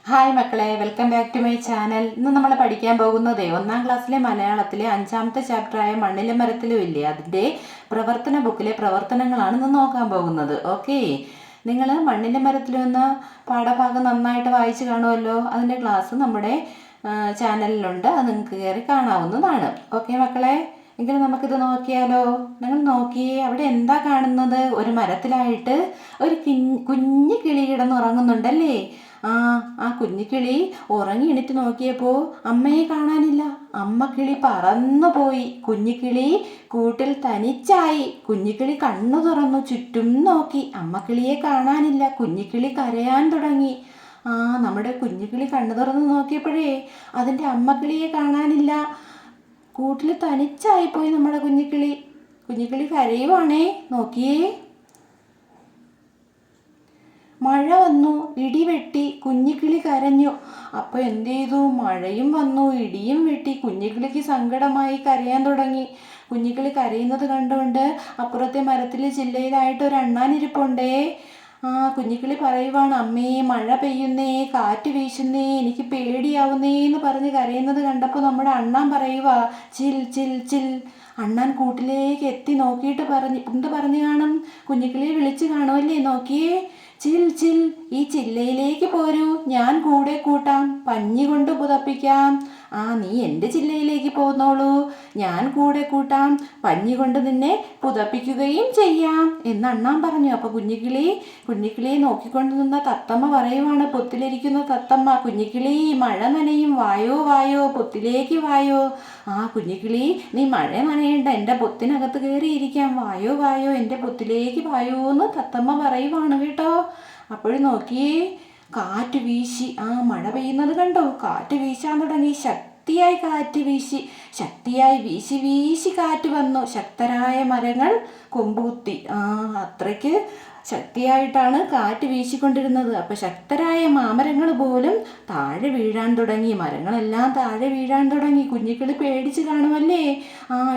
Hi മക്കളെ, welcome back to my channel. ഇന്ന് നമ്മൾ പഠിക്കാൻ പോകുന്നത് 1ാം ക്ലാസ്സിലെ മലയാളത്തിലെ 5ാമത്തെ ചാപ്റ്ററായ മണ്ണിലും മരത്തിലും ഇല്ലേ, അതിൻ്റെ പ്രവർത്തന ബുക്കിലെ പ്രവർത്തനങ്ങളാണ് ഇന്ന് നോക്കാൻ പോകുന്നത്. ഓക്കെ, നിങ്ങൾ മണ്ണിലും മരത്തിലും എന്ന പാഠഭാഗം നന്നായിട്ട് വായിച്ചു കാണുമല്ലോ. അതിൻ്റെ ക്ലാസ് നമ്മുടെ ചാനലിലുണ്ട്, അത് നിങ്ങൾക്ക് കയറി കാണാവുന്നതാണ്. ഓക്കെ മക്കളെ, എങ്കിലും നമുക്കിത് നോക്കിയാലോ. നിങ്ങൾ നോക്കിയേ, അവിടെ എന്താ കാണുന്നത്? ഒരു മരത്തിലായിട്ട് ഒരു കുഞ്ഞു കിളി കിടന്നുറങ്ങുന്നുണ്ടല്ലേ. ആ കുഞ്ഞിക്കിളി ഉറങ്ങി എണീറ്റ് നോക്കിയപ്പോൾ അമ്മയെ കാണാനില്ല. അമ്മക്കിളി പറന്നു പോയി. കുഞ്ഞിക്കിളി കൂട്ടിൽ തനിച്ചായി. കുഞ്ഞിക്കിളി കണ്ണു തുറന്നു ചുറ്റും നോക്കി. അമ്മക്കിളിയെ കാണാനില്ല. കുഞ്ഞിക്കിളി കരയാൻ തുടങ്ങി. നമ്മുടെ കുഞ്ഞിക്കിളി കണ്ണു തുറന്ന് നോക്കിയപ്പോഴേ അതിൻ്റെ അമ്മക്കിളിയെ കാണാനില്ല. കൂട്ടിൽ തനിച്ചായിപ്പോയി നമ്മുടെ കുഞ്ഞിക്കിളി. കുഞ്ഞിക്കിളി കരയുവാണേ. നോക്കിയേ, മഴ വന്നു, ഇടി വെട്ടി, കുഞ്ഞിക്കിളി കരഞ്ഞു. അപ്പോൾ എന്ത് ചെയ്തു? മഴയും വന്നു, ഇടിയും വെട്ടി. കുഞ്ഞിക്കിളിക്ക് സങ്കടമായി, കരയാൻ തുടങ്ങി. കുഞ്ഞിക്കിളി കരയുന്നത് കണ്ടുകൊണ്ട് അപ്പുറത്തെ മരത്തിലെ ചില്ലയിലായിട്ട് ഒരു അണ്ണാൻ ഇരിപ്പുണ്ടേ. കുഞ്ഞിക്കിളി പറയുവാണ്, അമ്മേ മഴ പെയ്യുന്നേ, കാറ്റ് വീശുന്നേ, എനിക്ക് പേടിയാവുന്നേ എന്ന് പറഞ്ഞ് കരയുന്നത് കണ്ടപ്പോൾ നമ്മുടെ അണ്ണാൻ പറയുവാ, ചിൽ ചിൽ ചിൽ. അണ്ണാൻ കൂട്ടിലേക്ക് എത്തി നോക്കിയിട്ട് പറഞ്ഞു കാണും, കുഞ്ഞിക്കിളിയെ വിളിച്ചു കാണുമല്ലേ. നോക്കിയേ, ചിൽ ചിൽ, ഈ ചില്ലയിലേക്ക് പോരൂ, ഞാൻ കൂടെ കൂട്ടാം, പഞ്ഞി കൊണ്ട് പുതപ്പിക്കാം. നീ എൻ്റെ ചില്ലയിലേക്ക് പോന്നോളൂ, ഞാൻ കൂടെ കൂട്ടാം, പഞ്ഞി കൊണ്ട് നിന്നെ പുതപ്പിക്കുകയും ചെയ്യാം എന്ന് അണ്ണാൻ പറഞ്ഞു. അപ്പോൾ കുഞ്ഞിക്കിളിയെ നോക്കിക്കൊണ്ട് നിന്ന തത്തമ്മ പറയുവാണ്, പൊത്തിലിരിക്കുന്ന തത്തമ്മ, കുഞ്ഞിക്കിളി മഴ നനയും, വായോ വായോ, പൊത്തിലേക്ക് വായോ. കുഞ്ഞിക്കിളി, നീ മഴ നനയണ്ട, എൻ്റെ പൊത്തിനകത്ത് കയറിയിരിക്കാം, വായോ വായോ, എൻ്റെ പൊത്തിലേക്ക് വായോ എന്ന് തത്തമ്മ പറയുവാണ് കേട്ടോ. അപ്പോഴും നോക്കിയേ, കാറ്റ് വീശി. മഴ പെയ്യുന്നത് കണ്ടോ? കാറ്റ് വീശാൻ തുടങ്ങി. ശക്തിയായി കാറ്റ് വീശി. ശക്തിയായി വീശി വീശി കാറ്റ് വന്നു. ശക്തരായ മരങ്ങൾ കൊമ്പുകുത്തി. അത്രയ്ക്ക് ശക്തിയായിട്ടാണ് കാറ്റ് വീശിക്കൊണ്ടിരുന്നത്. അപ്പോൾ ശക്തരായ മാമരങ്ങൾ പോലും താഴെ വീഴാൻ തുടങ്ങി. മരങ്ങളെല്ലാം താഴെ വീഴാൻ തുടങ്ങി. കുഞ്ഞിക്കിളി പേടിച്ച് കാണുമല്ലേ.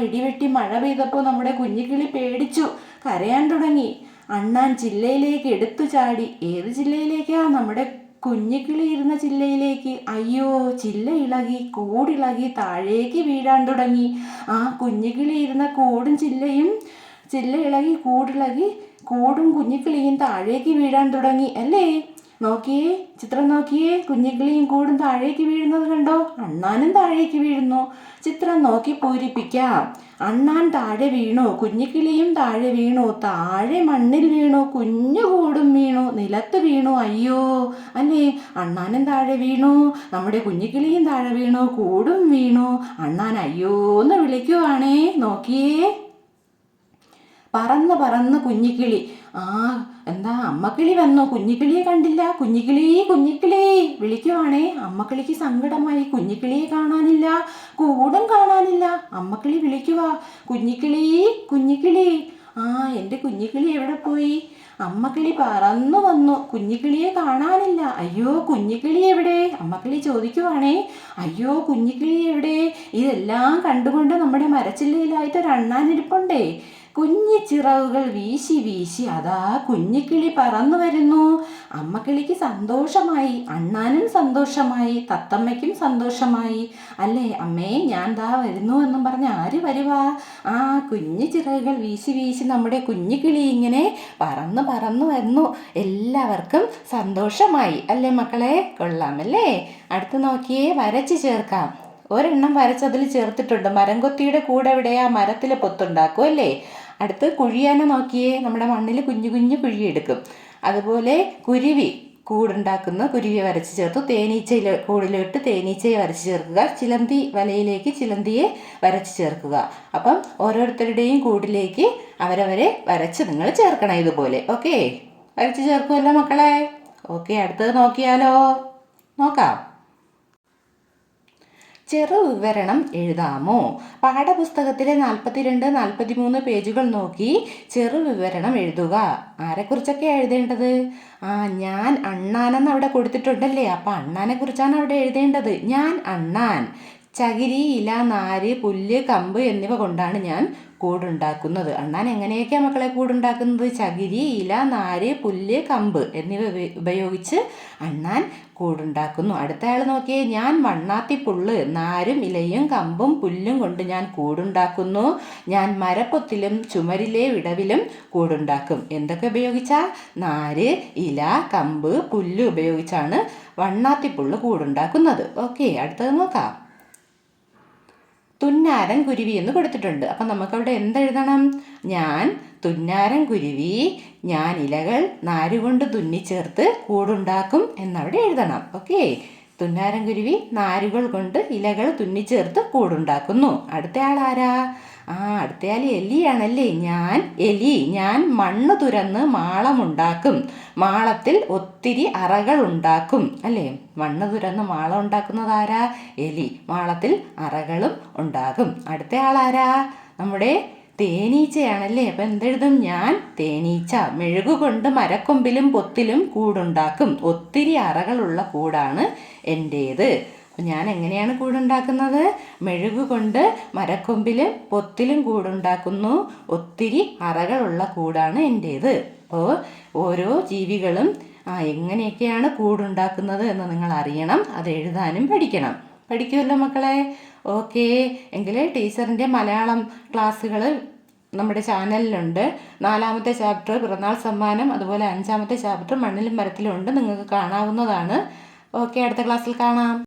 ഇടിവെട്ടി മഴ പെയ്തപ്പോൾ നമ്മുടെ കുഞ്ഞിക്കിളി പേടിച്ചു, കരയാൻ തുടങ്ങി. അണ്ണാൻ ചില്ലയിലേക്ക് എടുത്തു ചാടി. ഏത് ചില്ലയിലേക്കാ? നമ്മുടെ കുഞ്ഞിക്കിളി ഇരുന്ന ചില്ലയിലേക്ക്. അയ്യോ, ചില്ല ഇളകി, കൂടിളകി, താഴേക്ക് വീഴാൻ തുടങ്ങി. കുഞ്ഞിക്കിളി ഇരുന്ന കൂടും ചില്ല ഇളകി, കൂടിളകി, കൂടും കുഞ്ഞിക്കിളിയും താഴേക്ക് വീഴാൻ തുടങ്ങി അല്ലേ. നോക്കിയേ, ചിത്രം നോക്കിയേ, കുഞ്ഞിക്കിളിയും കൂടും താഴേക്ക് വീഴുന്നത് കണ്ടോ? അണ്ണാനും താഴേക്ക് വീഴുന്നു. ചിത്രം നോക്കി പൂരിപ്പിക്കാം. അണ്ണാൻ താഴെ വീണു, കുഞ്ഞിക്കിളിയും താഴെ വീണു, താഴെ മണ്ണിൽ വീണു, കുഞ്ഞു കൂടും വീണു, നിലത്ത് വീണു. അയ്യോ അല്ലേ, അണ്ണാനും താഴെ വീണു, നമ്മുടെ കുഞ്ഞിക്കിളിയും താഴെ വീണു, കൂടും വീണു. അണ്ണാൻ അയ്യോ എന്ന് വിളിക്കുവാണേ. നോക്കിയേ, പറന്ന് പറന്ന് കുഞ്ഞിക്കിളി. എന്താ, അമ്മക്കിളി വന്നു, കുഞ്ഞിക്കിളിയെ കണ്ടില്ല. കുഞ്ഞിക്കിളി വിളിക്കുവാണേ. അമ്മക്കിളിക്ക് സങ്കടമായി, കുഞ്ഞിക്കിളിയെ കാണാനില്ല, കൂടും കാണാനില്ല. അമ്മക്കിളി വിളിക്കുക, കുഞ്ഞിക്കിളി. എൻ്റെ കുഞ്ഞിക്കിളി എവിടെ പോയി? അമ്മക്കിളി പറന്നു വന്നു, കുഞ്ഞിക്കിളിയെ കാണാനില്ല. അയ്യോ, കുഞ്ഞിക്കിളി എവിടെ? അമ്മക്കിളി ചോദിക്കുവാണേ. അയ്യോ, കുഞ്ഞിക്കിളി എവിടെ? ഇതെല്ലാം കണ്ടുകൊണ്ട് നമ്മുടെ മരച്ചില്ലയിലായിട്ട് ഒരു അണ്ണാനിരിപ്പുണ്ടേ. കുഞ്ഞി ചിറകുകൾ വീശി വീശി അതാ കുഞ്ഞിക്കിളി പറന്നു വരുന്നു. അമ്മക്കിളിക്ക് സന്തോഷമായി, അണ്ണാനും സന്തോഷമായി, തത്തമ്മയ്ക്കും സന്തോഷമായി. അല്ലേ, അമ്മേ ഞാൻ ദാ വരുന്നു എന്നും പറഞ്ഞ് ആര് വരുവാ? കുഞ്ഞി ചിറകുകൾ വീശി വീശി നമ്മുടെ കുഞ്ഞിക്കിളി ഇങ്ങനെ പറന്ന് പറന്നു വരുന്നു. എല്ലാവർക്കും സന്തോഷമായി അല്ലേ മക്കളെ? കൊള്ളാമല്ലേ? അടുത്ത് നോക്കിയേ, വരച്ച് ചേർക്കാം. ഒരെണ്ണം വരച്ചതിൽ ചേർത്തിട്ടുണ്ട്. മരംകൊത്തിയുടെ കൂടെ എവിടെയാ? മരത്തിൽ പൊത്തുണ്ടാക്കും അല്ലേ. അടുത്ത് കുഴിയാന നോക്കിയേ, നമ്മുടെ മണ്ണിൽ കുഞ്ഞു കുഞ്ഞു കുഴിയെടുക്കും. അതുപോലെ കുരുവി കൂടുണ്ടാക്കുന്ന കുരുവിയെ വരച്ച് ചേർത്തു. തേനീച്ചയിലെ കൂടിലോട്ട് തേനീച്ചയെ വരച്ച് ചേർക്കുക. ചിലന്തി വലയിലേക്ക് ചിലന്തിയെ വരച്ച് ചേർക്കുക. അപ്പം ഓരോരുത്തരുടെയും കൂടിലേക്ക് അവരവരെ വരച്ച് നിങ്ങൾ ചേർക്കണം ഇതുപോലെ. ഓക്കെ, വരച്ച് ചേർക്കുമല്ലോ മക്കളെ. ഓക്കെ, അടുത്തത് നോക്കിയാലോ? നോക്കാം. ചെറുവിവരണം എഴുതാമോ? പാഠപുസ്തകത്തിലെ 42, 43 പേജുകൾ നോക്കി ചെറുവിവരണം എഴുതുക. ആരെക്കുറിച്ചൊക്കെയാണ് എഴുതേണ്ടത്? ഞാൻ അണ്ണാനെന്ന് അവിടെ കൊടുത്തിട്ടുണ്ടല്ലേ. അപ്പം അണ്ണാനെ കുറിച്ചാണ് അവിടെ എഴുതേണ്ടത്. ഞാൻ അണ്ണാൻ. ചകിരി, ഇല, നാര്, പുല്ല്, കമ്പ് എന്നിവ കൊണ്ടാണ് ഞാൻ കൂടുണ്ടാക്കുന്നത്. അണ്ണാൻ എങ്ങനെയൊക്കെയാണ് മക്കളെ കൂടുണ്ടാക്കുന്നത്? ചകിരി, ഇല, നാര്, പുല്ല്, കമ്പ് എന്നിവ ഉപയോഗിച്ച് അണ്ണാൻ കൂടുണ്ടാക്കുന്നു. അടുത്തയാൾ നോക്കിയേ, ഞാൻ വണ്ണാത്തിപ്പുള്ള്, നാരും ഇലയും കമ്പും പുല്ലും കൊണ്ട് ഞാൻ കൂടുണ്ടാക്കുന്നു. ഞാൻ മരപ്പൊത്തിലും ചുമരിലെ വിടവിലും കൂടുണ്ടാക്കും. എന്തൊക്കെ ഉപയോഗിച്ചാ? നാര്, ഇല, കമ്പ്, പുല്ല് ഉപയോഗിച്ചാണ് വണ്ണാത്തിപ്പുള്ള് കൂടുണ്ടാക്കുന്നത്. ഓക്കെ, അടുത്തത് നോക്കാം. തുന്നാരൻ കുരുവി എന്ന് കൊടുത്തിട്ടുണ്ട്. അപ്പം നമുക്കവിടെ എന്തെഴുതണം? ഞാൻ തുന്നാരൻ കുരുവി, ഞാൻ ഇലകൾ നാരുകൊണ്ട് തുന്നിച്ചേർത്ത് കൂടുണ്ടാക്കും എന്നവിടെ എഴുതണം. ഓക്കെ, തുന്നാരൻ കുരുവി നാരുകൾ കൊണ്ട് ഇലകൾ തുന്നിച്ചേർത്ത് കൂടുണ്ടാക്കുന്നു. അടുത്തയാൾ ആരാ? അടുത്തയാൾ എലിയാണല്ലേ. ഞാൻ എലി, ഞാൻ മണ്ണ് തുരന്ന് മാളമുണ്ടാക്കും. മാളത്തിൽ ഒത്തിരി അറകൾ ഉണ്ടാക്കും അല്ലേ. മണ്ണ് തുരന്ന് മാളം ഉണ്ടാക്കുന്നത് ആരാ? എലി. മാളത്തിൽ അറകളും ഉണ്ടാകും. അടുത്തയാൾ ആരാ? നമ്മുടെ തേനീച്ചയാണല്ലേ. അപ്പം എന്തെഴുതും? ഞാൻ തേനീച്ച, മെഴുകുകൊണ്ട് മരക്കൊമ്പിലും പൊത്തിലും കൂടുണ്ടാക്കും. ഒത്തിരി അറകളുള്ള കൂടാണ് എൻ്റേത്. ഞാൻ എങ്ങനെയാണ് കൂടുണ്ടാക്കുന്നത്? മെഴുകുകൊണ്ട് മരക്കൊമ്പിലും പൊത്തിലും കൂടുണ്ടാക്കുന്നു. ഒത്തിരി അറകളുള്ള കൂടാണ് എൻ്റേത്. അപ്പോൾ ഓരോ ജീവികളും എങ്ങനെയൊക്കെയാണ് കൂടുണ്ടാക്കുന്നത് എന്ന് നിങ്ങൾ അറിയണം. അത് എഴുതാനും പഠിക്കണം. പഠിക്കുമല്ലോ മക്കളെ? ഓക്കെ, എങ്കിൽ ടീച്ചറിൻ്റെ മലയാളം ക്ലാസ്സുകൾ നമ്മുടെ ചാനലിലുണ്ട്. 4ാമത്തെ ചാപ്റ്റർ പിറന്നാൾ സമ്മാനം, അതുപോലെ 5ാമത്തെ ചാപ്റ്റർ മണ്ണിലും മരത്തിലും ഉണ്ട്. നിങ്ങൾക്ക് കാണാവുന്നതാണ്. ഓക്കെ, അടുത്ത ക്ലാസ്സിൽ കാണാം.